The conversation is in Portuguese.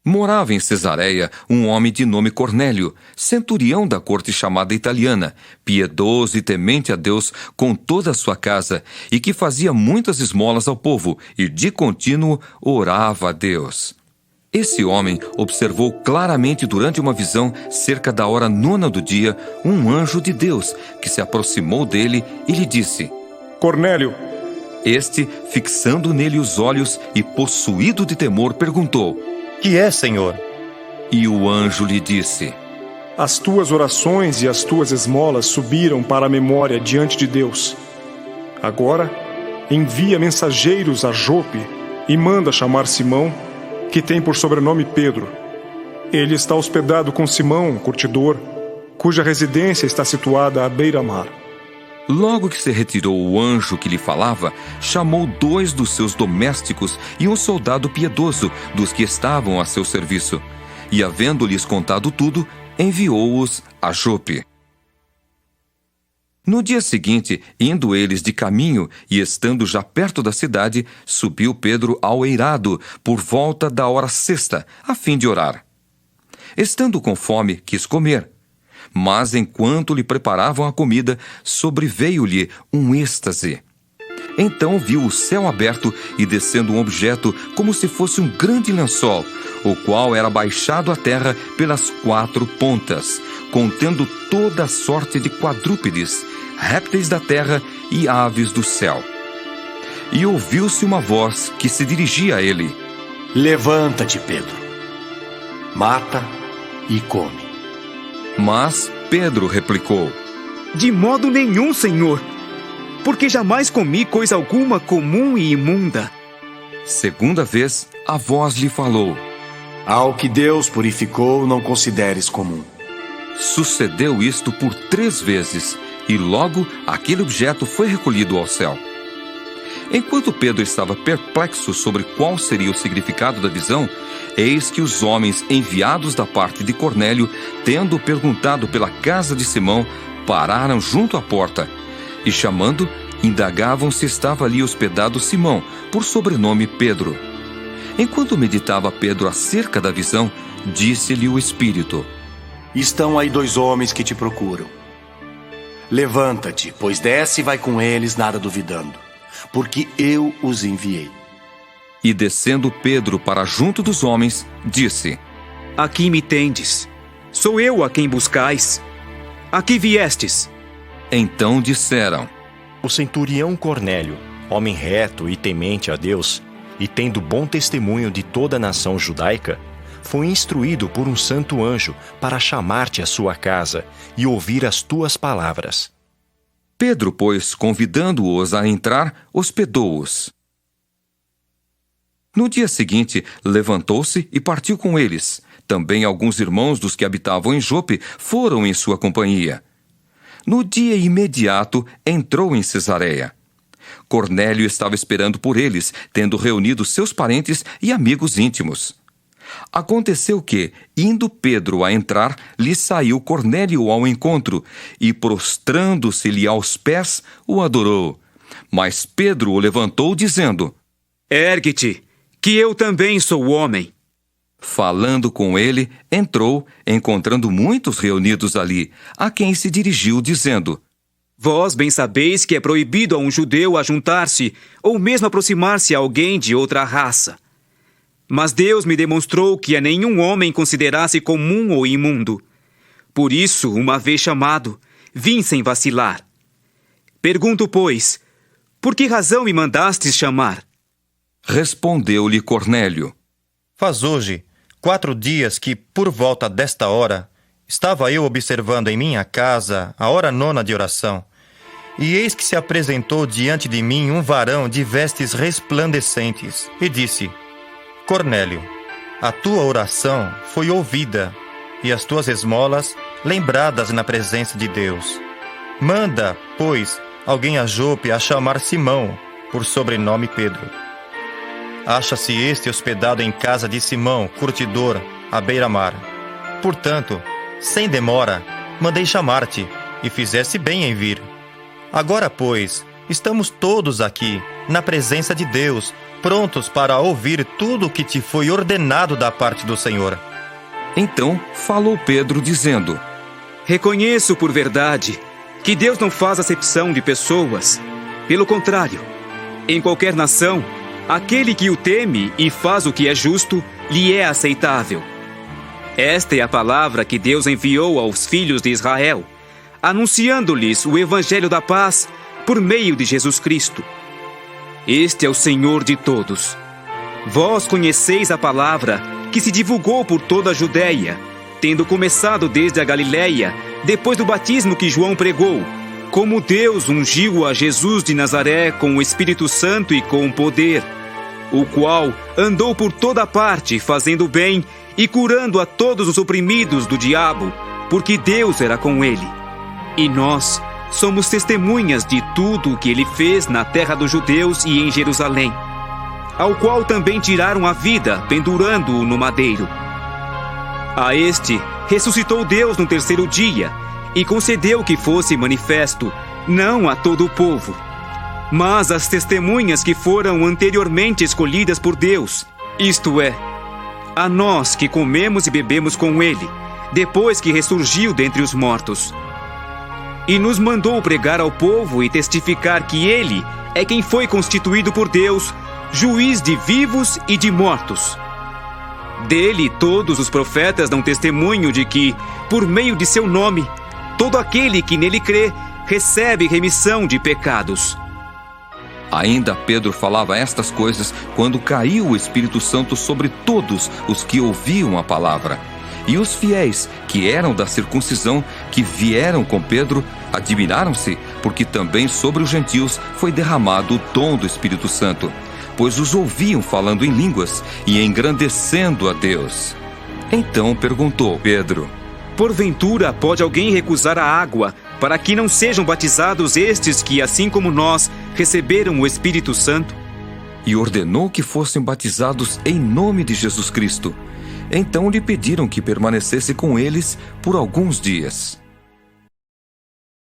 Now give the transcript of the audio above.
Morava em Cesareia um homem de nome Cornélio, centurião da corte chamada italiana, piedoso e temente a Deus com toda a sua casa, e que fazia muitas esmolas ao povo e de contínuo orava a Deus. Esse homem observou claramente durante uma visão, cerca da hora 9 do dia, um anjo de Deus que se aproximou dele e lhe disse: Cornélio. Este, fixando nele os olhos e possuído de temor, perguntou: Que é, Senhor? E o anjo lhe disse: As tuas orações e as tuas esmolas subiram para a memória diante de Deus. Agora, envia mensageiros a Jope e manda chamar Simão, que tem por sobrenome Pedro. Ele está hospedado com Simão, curtidor, cuja residência está situada à beira-mar. Logo que se retirou o anjo que lhe falava, chamou 2 dos seus domésticos e um soldado piedoso dos que estavam a seu serviço, e, havendo-lhes contado tudo, enviou-os a Jope. No dia seguinte, indo eles de caminho e estando já perto da cidade, subiu Pedro ao eirado por volta da hora 6ª, a fim de orar. Estando com fome, quis comer. Mas, enquanto lhe preparavam a comida, sobreveio-lhe um êxtase. Então viu o céu aberto e descendo um objeto como se fosse um grande lençol, o qual era baixado à terra pelas 4 pontas, contendo toda a sorte de quadrúpedes, répteis da terra e aves do céu. E ouviu-se uma voz que se dirigia a ele: Levanta-te, Pedro. Mata e come. Mas Pedro replicou: De modo nenhum, Senhor, porque jamais comi coisa alguma comum e imunda. Segunda vez, a voz lhe falou: Ao que Deus purificou, não consideres comum. Sucedeu isto por 3 vezes, e logo aquele objeto foi recolhido ao céu. Enquanto Pedro estava perplexo sobre qual seria o significado da visão, eis que os homens enviados da parte de Cornélio, tendo perguntado pela casa de Simão, pararam junto à porta, e chamando, indagavam se estava ali hospedado Simão, por sobrenome Pedro. Enquanto meditava Pedro acerca da visão, disse-lhe o Espírito: Estão aí 2 homens que te procuram. Levanta-te, pois desce e vai com eles, nada duvidando, porque eu os enviei. E descendo Pedro para junto dos homens, disse: Aqui me tendes. Sou eu a quem buscais. Aqui viestes. Então disseram: O centurião Cornélio, homem reto e temente a Deus, e tendo bom testemunho de toda a nação judaica, foi instruído por um santo anjo para chamar-te à sua casa e ouvir as tuas palavras. Pedro, pois, convidando-os a entrar, hospedou-os. No dia seguinte, levantou-se e partiu com eles. Também alguns irmãos dos que habitavam em Jope foram em sua companhia. No dia imediato, entrou em Cesareia. Cornélio estava esperando por eles, tendo reunido seus parentes e amigos íntimos. Aconteceu que, indo Pedro a entrar, lhe saiu Cornélio ao encontro, e prostrando-se-lhe aos pés, o adorou. Mas Pedro o levantou, dizendo: Ergue-te, que eu também sou homem. Falando com ele, entrou, encontrando muitos reunidos ali, a quem se dirigiu, dizendo: Vós bem sabeis que é proibido a um judeu ajuntar-se, ou mesmo aproximar-se a alguém de outra raça. Mas Deus me demonstrou que a nenhum homem considerasse comum ou imundo. Por isso, uma vez chamado, vim sem vacilar. Pergunto, pois, por que razão me mandastes chamar? Respondeu-lhe Cornélio: Faz hoje 4 dias que, por volta desta hora, estava eu observando em minha casa a hora 9ª de oração, e eis que se apresentou diante de mim um varão de vestes resplandecentes, e disse: Cornélio, a tua oração foi ouvida, e as tuas esmolas lembradas na presença de Deus. Manda, pois, alguém a Jope a chamar Simão, por sobrenome Pedro. Acha-se este hospedado em casa de Simão, curtidor, à beira-mar. Portanto, sem demora, mandei chamar-te, e fizeste bem em vir. Agora, pois, estamos todos aqui, na presença de Deus, prontos para ouvir tudo o que te foi ordenado da parte do Senhor. Então falou Pedro, dizendo: Reconheço por verdade que Deus não faz acepção de pessoas. Pelo contrário, em qualquer nação, aquele que o teme e faz o que é justo, lhe é aceitável. Esta é a palavra que Deus enviou aos filhos de Israel, anunciando-lhes o evangelho da paz por meio de Jesus Cristo. Este é o Senhor de todos. Vós conheceis a palavra que se divulgou por toda a Judéia, tendo começado desde a Galiléia, depois do batismo que João pregou, como Deus ungiu a Jesus de Nazaré com o Espírito Santo e com poder, o qual andou por toda parte fazendo bem e curando a todos os oprimidos do diabo, porque Deus era com ele. E nós somos testemunhas de tudo o que ele fez na terra dos judeus e em Jerusalém, ao qual também tiraram a vida, pendurando-o no madeiro. A este ressuscitou Deus no terceiro dia e concedeu que fosse manifesto, não a todo o povo, mas às testemunhas que foram anteriormente escolhidas por Deus, isto é, a nós que comemos e bebemos com ele, depois que ressurgiu dentre os mortos. E nos mandou pregar ao povo e testificar que ele é quem foi constituído por Deus, juiz de vivos e de mortos. Dele todos os profetas dão testemunho de que, por meio de seu nome, todo aquele que nele crê recebe remissão de pecados. Ainda Pedro falava estas coisas quando caiu o Espírito Santo sobre todos os que ouviam a palavra. E os fiéis, que eram da circuncisão, que vieram com Pedro, admiraram-se, porque também sobre os gentios foi derramado o dom do Espírito Santo, pois os ouviam falando em línguas e engrandecendo a Deus. Então perguntou Pedro: Porventura pode alguém recusar a água para que não sejam batizados estes que, assim como nós, receberam o Espírito Santo? E ordenou que fossem batizados em nome de Jesus Cristo. Então lhe pediram que permanecesse com eles por alguns dias.